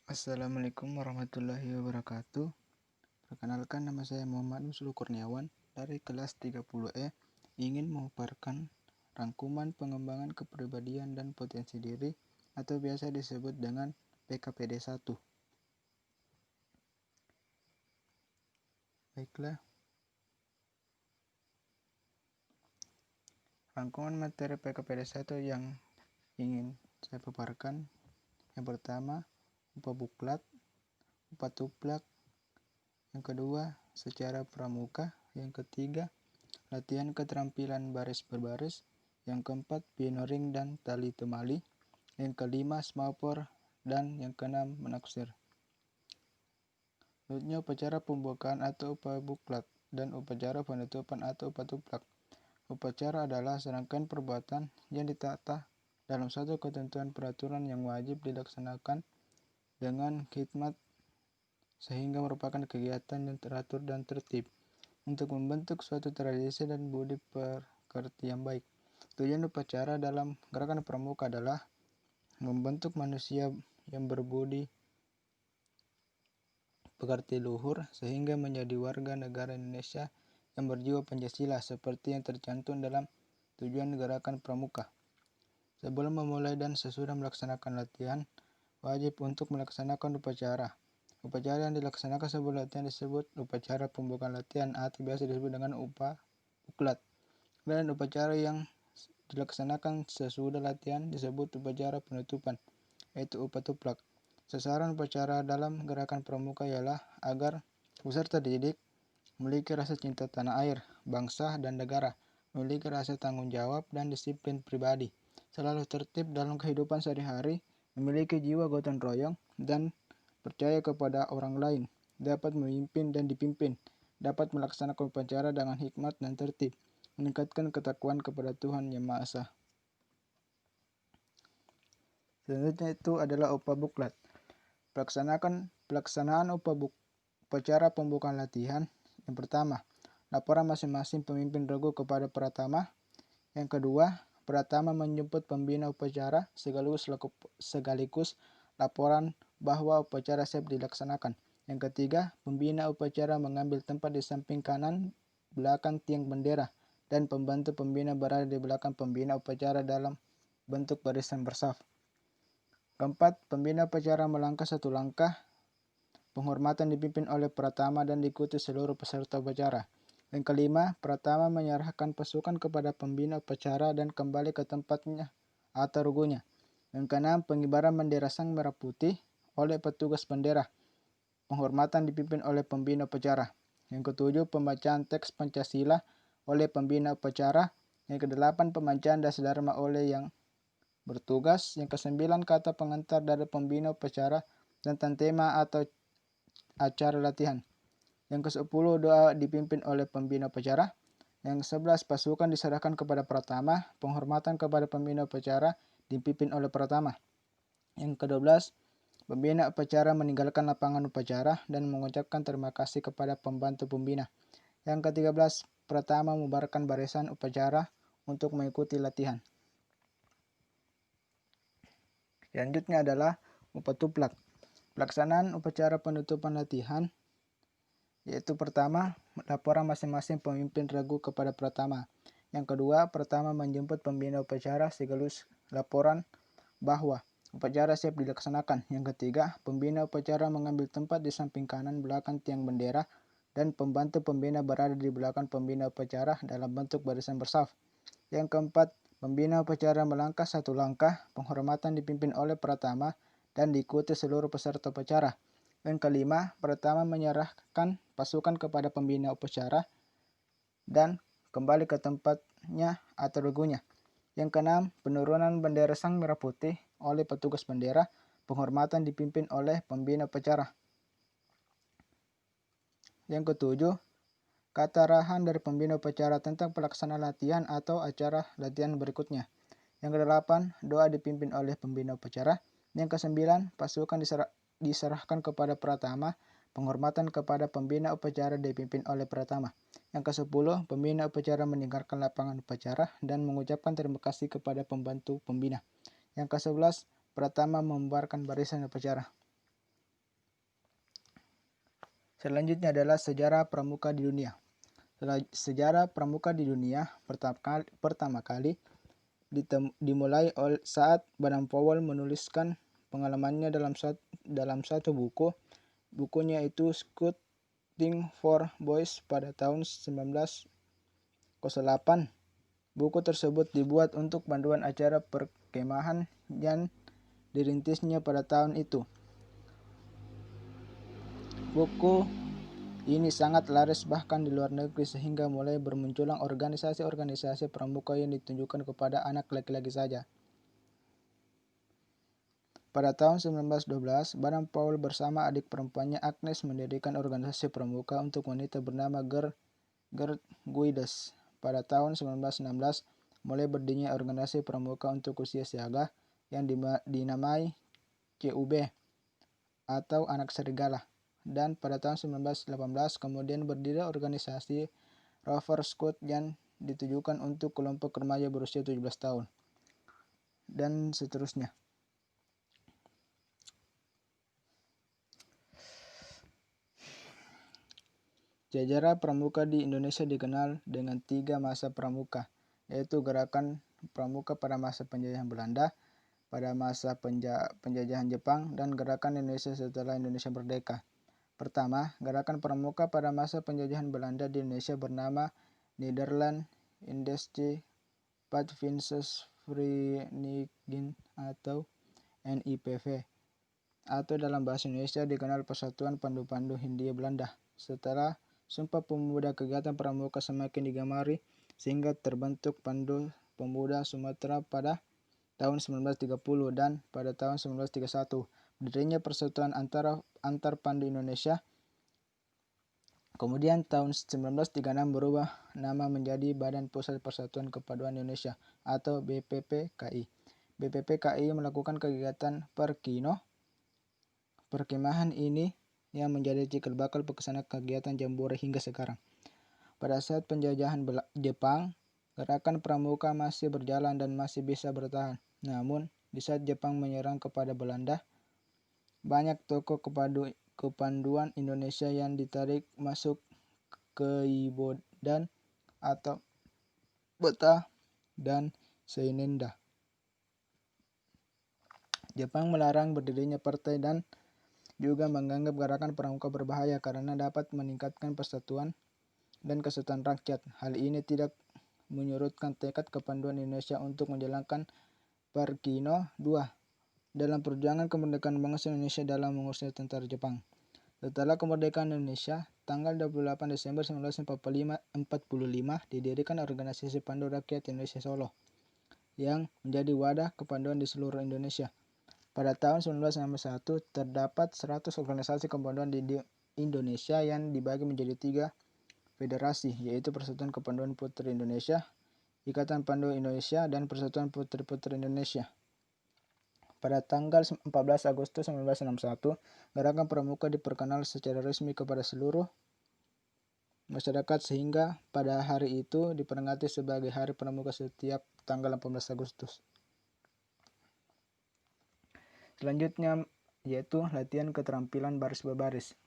Assalamualaikum warahmatullahi wabarakatuh. Perkenalkan, nama saya Muhammad Nusul Kurniawan dari kelas 30E, ingin memaparkan rangkuman pengembangan kepribadian dan potensi diri atau biasa disebut dengan PKPD 1. Baiklah, rangkuman materi PKPD 1 yang ingin saya paparkan, yang pertama upah tuplak, yang kedua secara pramuka, yang ketiga latihan keterampilan baris berbaris, yang keempat pioneering dan tali temali, yang kelima smapor, dan yang keenam menaksir. Selanjutnya upacara pembukaan atau upah buklat dan upacara penutupan atau upah tuplak. Upacara adalah serangkaian perbuatan yang ditata dalam satu ketentuan peraturan yang wajib dilaksanakan dengan khidmat sehingga merupakan kegiatan yang teratur dan tertib untuk membentuk suatu tradisi dan budi pekerti yang baik. Tujuan upacara dalam gerakan pramuka adalah membentuk manusia yang berbudi pekerti luhur sehingga menjadi warga negara Indonesia yang berjiwa Pancasila seperti yang tercantum dalam tujuan gerakan pramuka. Sebelum memulai dan sesudah melaksanakan latihan, wajib untuk melaksanakan upacara. Upacara yang dilaksanakan sebelum latihan disebut upacara pembukaan latihan atau biasa disebut dengan upah buklat. Dan upacara yang dilaksanakan sesudah latihan disebut upacara penutupan, yaitu upah tuplak. Sasaran upacara dalam gerakan pramuka ialah agar peserta didik memiliki rasa cinta tanah air, bangsa, dan negara, memiliki rasa tanggung jawab dan disiplin pribadi, selalu tertib dalam kehidupan sehari-hari, memiliki jiwa gotong royong, dan percaya kepada orang lain, dapat memimpin dan dipimpin, dapat melaksanakan upacara dengan hikmat dan tertib, meningkatkan ketakwaan kepada Tuhan Yang Maha Esa. Selanjutnya itu adalah upah buklat. Pelaksanaan upacara pembukaan latihan. Yang pertama, laporan masing-masing pemimpin regu kepada Pratama. Yang kedua, Pratama menjemput pembina upacara sekaligus laporan bahwa upacara siap dilaksanakan. Yang ketiga, pembina upacara mengambil tempat di samping kanan belakang tiang bendera dan pembantu pembina berada di belakang pembina upacara dalam bentuk barisan bersaf. Keempat, pembina upacara melangkah satu langkah. Penghormatan dipimpin oleh Pratama dan diikuti seluruh peserta upacara. Yang kelima, Pratama menyerahkan pasukan kepada pembina upacara dan kembali ke tempatnya atau regunya. Yang keenam, pengibaran bendera sang merah putih oleh petugas bendera. Penghormatan dipimpin oleh pembina upacara. Yang ketujuh, pembacaan teks Pancasila oleh pembina upacara. Yang kedelapan, pembacaan dasar dharma oleh yang bertugas. Yang kesembilan, kata pengantar dari pembina upacara tentang tema atau acara latihan. Yang ke-10, doa dipimpin oleh pembina upacara. Yang ke-11, pasukan diserahkan kepada Pratama. Penghormatan kepada pembina upacara dipimpin oleh Pratama. Yang ke-12, pembina upacara meninggalkan lapangan upacara dan mengucapkan terima kasih kepada pembantu pembina. Yang ke-13, Pratama membubarkan barisan upacara untuk mengikuti latihan. Selanjutnya adalah upah tuplak. Pelaksanaan upacara penutupan latihan, yaitu pertama, laporan masing-masing pemimpin regu kepada Pratama. Yang kedua, Pratama menjemput pembina upacara sekaligus laporan bahwa upacara siap dilaksanakan. Yang ketiga, pembina upacara mengambil tempat di samping kanan belakang tiang bendera dan pembantu pembina berada di belakang pembina upacara dalam bentuk barisan bersaf. Yang keempat, pembina upacara melangkah satu langkah. Penghormatan dipimpin oleh Pratama dan diikuti seluruh peserta upacara. Yang kelima, Pratama menyerahkan pasukan kepada pembina upacara dan kembali ke tempatnya atau regunya. Yang keenam, penurunan bendera sang merah putih oleh petugas bendera. Penghormatan dipimpin oleh pembina upacara. Yang ketujuh, kata arahan dari pembina upacara tentang pelaksanaan latihan atau acara latihan berikutnya. Yang kedelapan, doa dipimpin oleh pembina upacara. Yang kesembilan, pasukan diserahkan kepada Pratama. Penghormatan kepada pembina upacara dipimpin oleh Pratama. Yang ke-10, pembina upacara meninggalkan lapangan upacara dan mengucapkan terima kasih kepada pembantu pembina. Yang ke-11, Pratama membubarkan barisan upacara. Selanjutnya adalah sejarah pramuka di dunia. Sejarah pramuka di dunia pertama kali dimulai saat Baden Powell menuliskan pengalamannya dalam satu bukunya itu Scouting for Boys pada tahun 1908. Buku tersebut dibuat untuk panduan acara perkemahan yang dirintisnya pada tahun itu. Buku ini sangat laris bahkan di luar negeri sehingga mulai bermunculan organisasi-organisasi pramuka yang ditunjukkan kepada anak laki-laki saja. Pada tahun 1912, Baden Powell bersama adik perempuannya Agnes mendirikan organisasi pramuka untuk wanita bernama Gerd Guides. Pada tahun 1916, mulai berdirinya organisasi pramuka untuk usia siaga yang dinamai CUB atau Anak Serigala. Dan pada tahun 1918 kemudian berdiri organisasi Rover Scout yang ditujukan untuk kelompok remaja berusia 17 tahun. Dan seterusnya. Sejarah pramuka di Indonesia dikenal dengan 3 masa pramuka, yaitu gerakan pramuka pada masa penjajahan Belanda, pada masa penjajahan Jepang, dan gerakan Indonesia setelah Indonesia merdeka. Pertama, gerakan pramuka pada masa penjajahan Belanda di Indonesia bernama Nederland Indische Padvindersvereniging atau NIPV, atau dalam bahasa Indonesia dikenal Persatuan Pandu-Pandu Hindia Belanda. Setelah Sumpah Pemuda, kegiatan pramuka semakin digemari sehingga terbentuk Pandu Pemuda Sumatera pada tahun 1930 dan pada tahun 1931 berdirinya Persatuan Antar Pandu Indonesia. Kemudian tahun 1936 berubah nama menjadi Badan Pusat Persatuan Kepaduan Indonesia atau BPPKI. BPPKI melakukan kegiatan perkemahan ini yang menjadi cikal bakal pelaksana kegiatan Jambore hingga sekarang. Pada saat penjajahan Jepang, gerakan pramuka masih berjalan dan masih bisa bertahan. Namun, di saat Jepang menyerang kepada Belanda, banyak tokoh kepanduan Indonesia yang ditarik masuk ke Ibodan atau Beta dan Seinenda. Jepang melarang berdirinya partai dan juga menganggap gerakan pramuka berbahaya karena dapat meningkatkan persatuan dan kesatuan rakyat. Hal ini tidak menyurutkan tekad kepanduan Indonesia untuk menjalankan Parkino II dalam perjuangan kemerdekaan bangsa Indonesia dalam mengusir tentara Jepang. Setelah kemerdekaan Indonesia, tanggal 28 Desember 1945 didirikan Organisasi Pandu Rakyat Indonesia Solo yang menjadi wadah kepanduan di seluruh Indonesia. Pada tahun 1961 terdapat 100 organisasi kepanduan di Indonesia yang dibagi menjadi 3 federasi, yaitu Persatuan Kepanduan Putri Indonesia, Ikatan Pandu Indonesia, dan Persatuan Putri-Putri Indonesia. Pada tanggal 14 Agustus 1961, gerakan pramuka diperkenal secara resmi kepada seluruh masyarakat sehingga pada hari itu diperingati sebagai Hari Pramuka setiap tanggal 18 Agustus. Selanjutnya yaitu latihan keterampilan baris berbaris.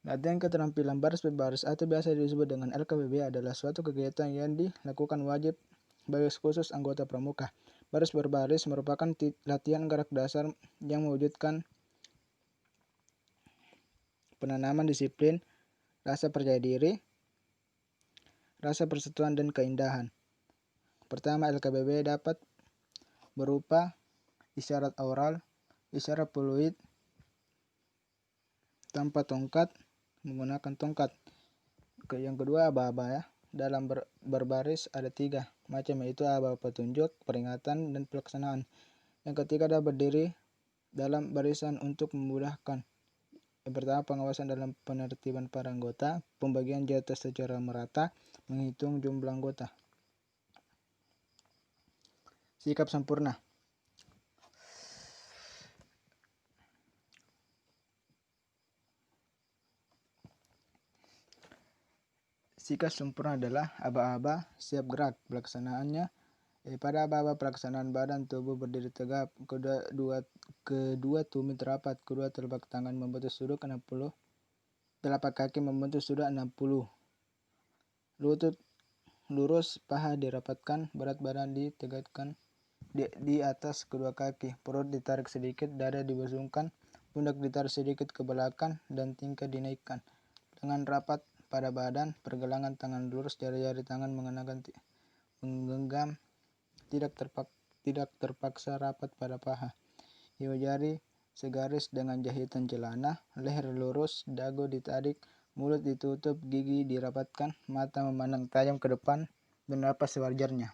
Latihan keterampilan baris berbaris atau biasa disebut dengan LKBB adalah suatu kegiatan yang dilakukan wajib bagi khusus anggota pramuka. Baris berbaris merupakan latihan gerak dasar yang mewujudkan penanaman disiplin, rasa percaya diri, rasa persatuan, dan keindahan. Pertama, LKBB dapat berupa isyarat oral, isyarat fluid tanpa tongkat, menggunakan tongkat. Yang kedua, aba-aba ya. Dalam berbaris ada 3 macam, yaitu aba petunjuk, peringatan, dan pelaksanaan. Yang ketiga adalah berdiri dalam barisan untuk memudahkan. Yang pertama, pengawasan dalam penertiban para anggota, pembagian jatah secara merata, menghitung jumlah anggota. Sikap sempurna. Sikap sempurna adalah aba-aba siap gerak. Pelaksanaannya pada aba-aba pelaksanaan badan tubuh berdiri tegap, kedua tumit rapat, kedua telapak tangan membentuk sudut 60 Telapak kaki membentuk sudah 60. Lutut lurus, paha dirapatkan, berat badan ditegakkan di atas kedua kaki. Perut ditarik sedikit, dada dibusungkan, pundak ditarik sedikit ke belakang, dan tingkat dinaikkan. Dengan rapat pada badan, pergelangan tangan lurus, jari-jari tangan menggenggam, tidak terpaksa rapat pada paha. Ibu jari segaris dengan jahitan celana, leher lurus, dagu ditarik, mulut ditutup, gigi dirapatkan, mata memandang tajam ke depan, dan napas sewajarnya.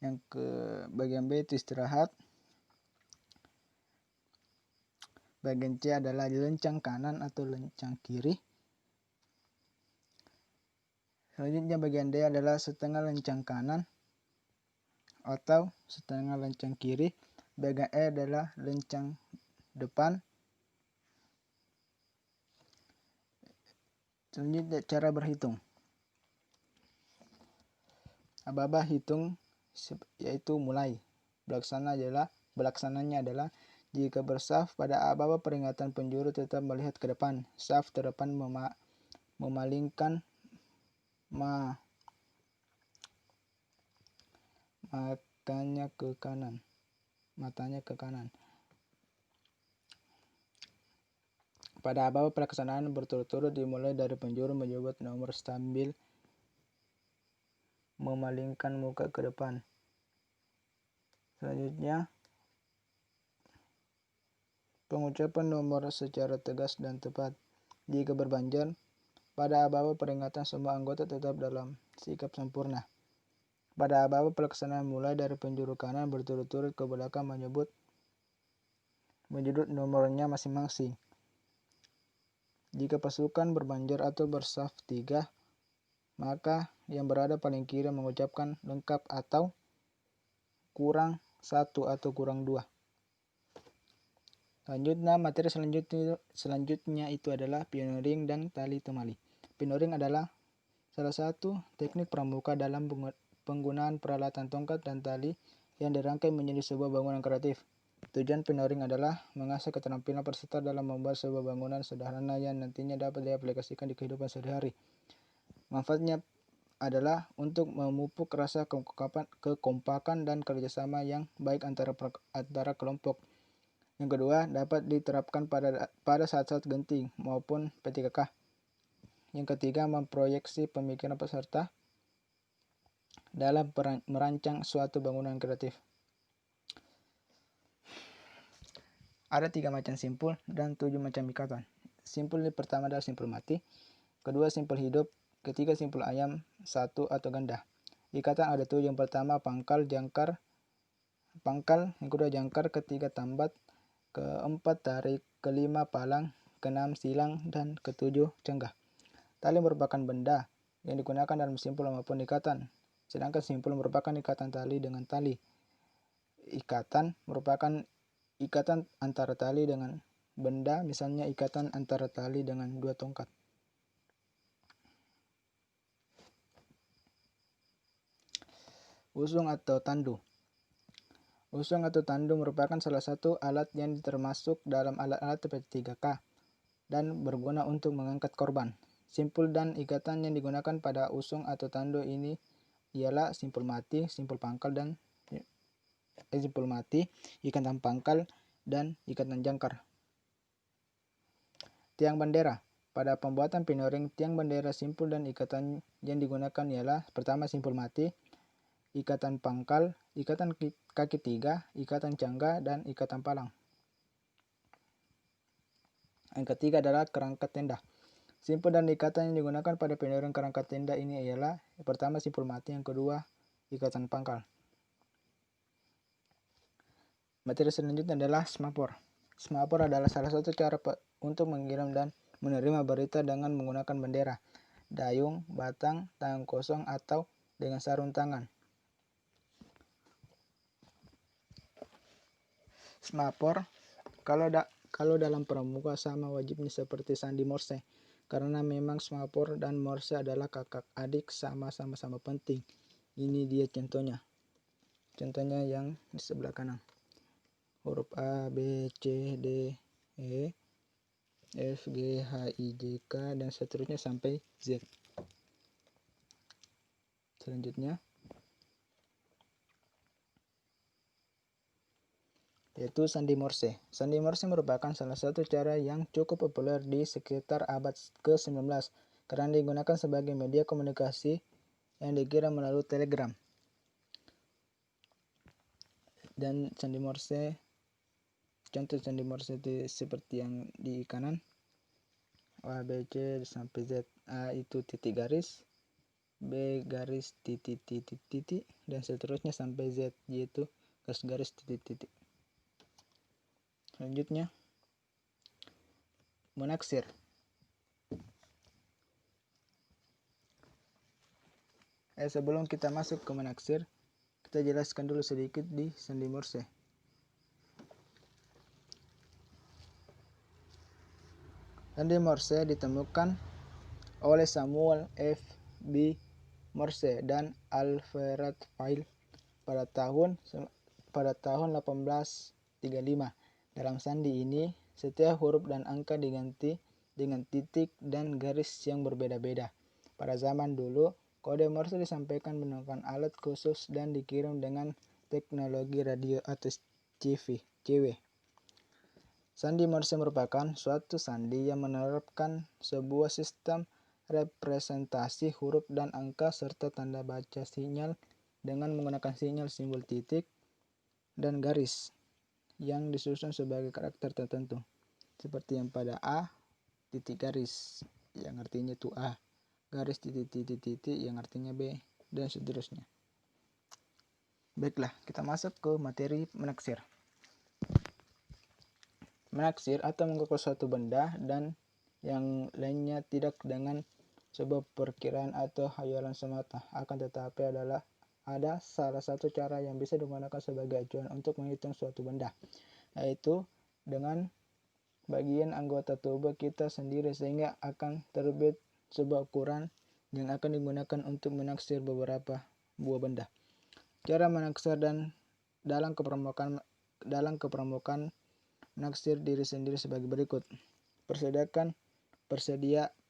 Yang ke bagian B itu istirahat. Bagian C adalah lencang kanan atau lencang kiri. Selanjutnya bagian D adalah setengah lencang kanan atau setengah lencang kiri. Bagian E adalah lencang depan. Selanjutnya cara berhitung. Aba-aba hitung yaitu mulai. Belaksananya adalah jika bersaf pada aba-aba peringatan penjuru tetap melihat ke depan. Saf terdepan memalingkan matanya ke kanan. Pada aba-aba pelaksanaan berturut-turut dimulai dari penjuru menyebut nomor sambil memalingkan muka ke depan. Selanjutnya, pengucapan nomor secara tegas dan tepat. Jika berbanjar, pada aba-aba peringatan semua anggota tetap dalam sikap sempurna. Pada aba-aba pelaksanaan mulai dari penjuru kanan berturut-turut ke belakang menyebut nomornya masing-masing. Jika pasukan berbanjar atau bersaf 3, maka yang berada paling kiri mengucapkan lengkap atau kurang 1 atau kurang 2. Selanjutnya, materi selanjutnya itu adalah pioneering dan tali temali. Pioneering adalah salah satu teknik pramuka dalam penggunaan peralatan tongkat dan tali yang dirangkai menjadi sebuah bangunan kreatif. Tujuan pioneering adalah mengasah keterampilan peserta dalam membuat sebuah bangunan sederhana yang nantinya dapat diaplikasikan di kehidupan sehari-hari. Manfaatnya adalah untuk memupuk rasa kekompakan dan kerjasama yang baik antara kelompok. Yang kedua, dapat diterapkan pada saat-saat genting maupun PTKK. Yang ketiga, memproyeksi pemikiran peserta dalam merancang suatu bangunan kreatif. Ada 3 macam simpul dan 7 macam ikatan. Simpul pertama adalah simpul mati, kedua simpul hidup, ketiga simpul ayam, satu atau ganda. Ikatan ada 7. Yang pertama pangkal, yang kedua jangkar, ketiga tambat, keempat tarik, kelima palang, keenam silang, dan ketujuh cenggah. Tali merupakan benda yang digunakan dalam simpul maupun ikatan, sedangkan simpul merupakan ikatan tali dengan tali. Ikatan merupakan ikatan antara tali dengan benda, misalnya ikatan antara tali dengan 2 tongkat. Usung atau tandu. Usung atau tandu merupakan salah satu alat yang termasuk dalam alat-alat P3K dan berguna untuk mengangkat korban. Simpul dan ikatan yang digunakan pada usung atau tandu ini ialah simpul mati, ikatan pangkal, dan ikatan jangkar. Tiang bendera. Pada pembuatan pioneering, tiang bendera simpul dan ikatan yang digunakan ialah pertama simpul mati, ikatan pangkal, ikatan kaki 3, ikatan cangga, dan ikatan palang. Yang ketiga adalah kerangka tenda. Simpul dan ikatan yang digunakan pada pioneering kerangka tenda ini ialah pertama simpul mati, yang kedua ikatan pangkal. Materi selanjutnya adalah semapor. Semapor adalah salah satu cara untuk mengirim dan menerima berita dengan menggunakan bendera, dayung, batang, tangan kosong, atau dengan sarung tangan. Semapor kalau dalam pramuka sama wajibnya seperti sandi Morse, karena memang semapor dan Morse adalah kakak adik, sama-sama penting. Ini dia contohnya yang di sebelah kanan. Huruf A, B, C, D, E, F, G, H, I, J, K, dan seterusnya sampai Z. Selanjutnya yaitu sandi Morse. Sandi Morse merupakan salah satu cara yang cukup populer di sekitar abad ke-19 karena digunakan sebagai media komunikasi yang dikirim melalui telegram. Dan sandi Morse, contoh sandi Morse itu seperti yang di kanan, A, B, C sampai Z. A itu titik garis, B garis titik titik titik, dan seterusnya sampai Z, yaitu garis titik titik. Selanjutnya menaksir. Sebelum kita masuk ke menaksir, kita jelaskan dulu sedikit di sandi Morse. Sandi Morse ditemukan oleh Samuel F. B. Morse dan Alfred Vail pada tahun 1835. Dalam sandi ini, setiap huruf dan angka diganti dengan titik dan garis yang berbeda-beda. Pada zaman dulu, kode Morse disampaikan menggunakan alat khusus dan dikirim dengan teknologi radio atau CW. Sandi Morse merupakan suatu sandi yang menerapkan sebuah sistem representasi huruf dan angka serta tanda baca sinyal dengan menggunakan sinyal simbol titik dan garis yang disusun sebagai karakter tertentu, seperti yang pada A titik garis yang artinya itu A, garis titik titik titik yang artinya B, dan seterusnya. Baiklah, kita masuk ke materi menaksir. Menaksir atau mengukur suatu benda dan yang lainnya tidak dengan sebuah perkiraan atau hayalan semata, akan tetapi ada salah satu cara yang bisa digunakan sebagai acuan untuk menghitung suatu benda, yaitu dengan bagian anggota tubuh kita sendiri, sehingga akan terbit sebuah ukuran yang akan digunakan untuk menaksir beberapa buah benda. Cara menaksir dan dalam kepermukaan menaksir diri sendiri sebagai berikut.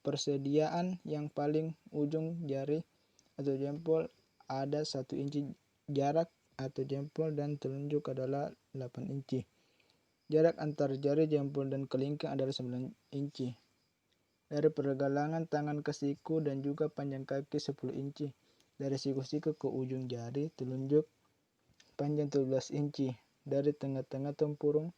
Persediaan yang paling ujung jari atau jempol ada 1 inci, jarak atau jempol dan telunjuk adalah 8 inci. Jarak antar jari jempol dan kelingking adalah 9 inci. Dari pergelangan tangan ke siku dan juga panjang kaki 10 inci. Dari siku-siku ke ujung jari telunjuk panjang 17 inci. Dari tengah-tengah tempurung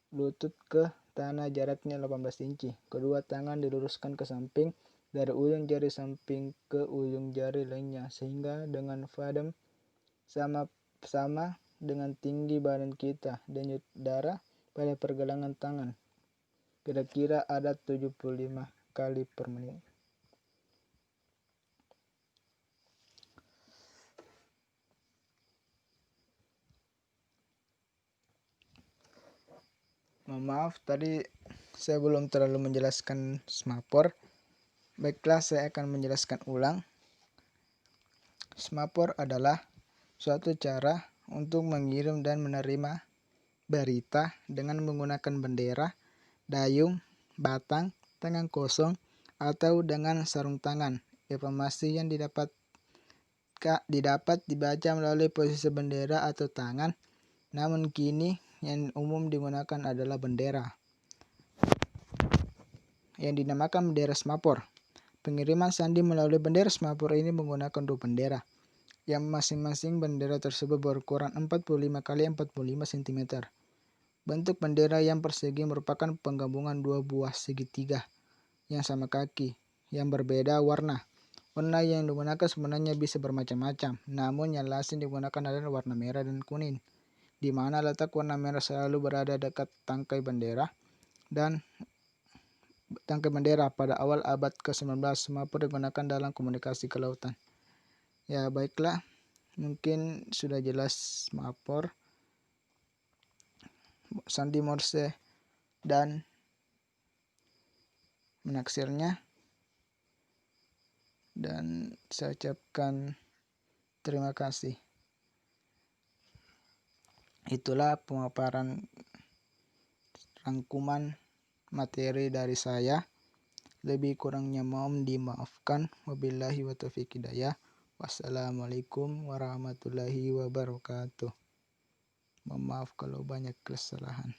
lutut ke tanah jaraknya 18 inci. Kedua tangan diluruskan ke samping dari ujung jari samping ke ujung jari lainnya, sehingga dengan fadam sama dengan tinggi badan kita. Denyut darah pada pergelangan tangan kira-kira ada 75 kali per menit. Maaf, tadi saya belum terlalu menjelaskan semapor. Baiklah, saya akan menjelaskan ulang. Semapor adalah suatu cara untuk mengirim dan menerima berita dengan menggunakan bendera, dayung, batang, tangan kosong, atau dengan sarung tangan. Informasi yang didapat dibaca melalui posisi bendera atau tangan, namun kini yang umum digunakan adalah bendera yang dinamakan bendera semapor. Pengiriman sandi melalui bendera semapor ini menggunakan 2 bendera, yang masing-masing bendera tersebut berukuran 45 kali 45 cm. Bentuk bendera yang persegi merupakan penggabungan 2 buah segitiga yang sama kaki, yang berbeda warna. Warna yang digunakan sebenarnya bisa bermacam-macam, namun yang lazim digunakan adalah warna merah dan kuning, di mana letak warna merah selalu berada dekat tangkai bendera pada awal abad ke-19. Semapor digunakan dalam komunikasi kelautan. Ya, baiklah, mungkin sudah jelas semapor, sandi Morse, dan menaksirnya. Dan saya ucapkan terima kasih. Itulah pemaparan rangkuman materi dari saya. Lebih kurangnya mohon dimaafkan. Wabillahi wa taufiq hidayah. Wassalamualaikum warahmatullahi wabarakatuh. Mohon maaf kalau banyak kesalahan.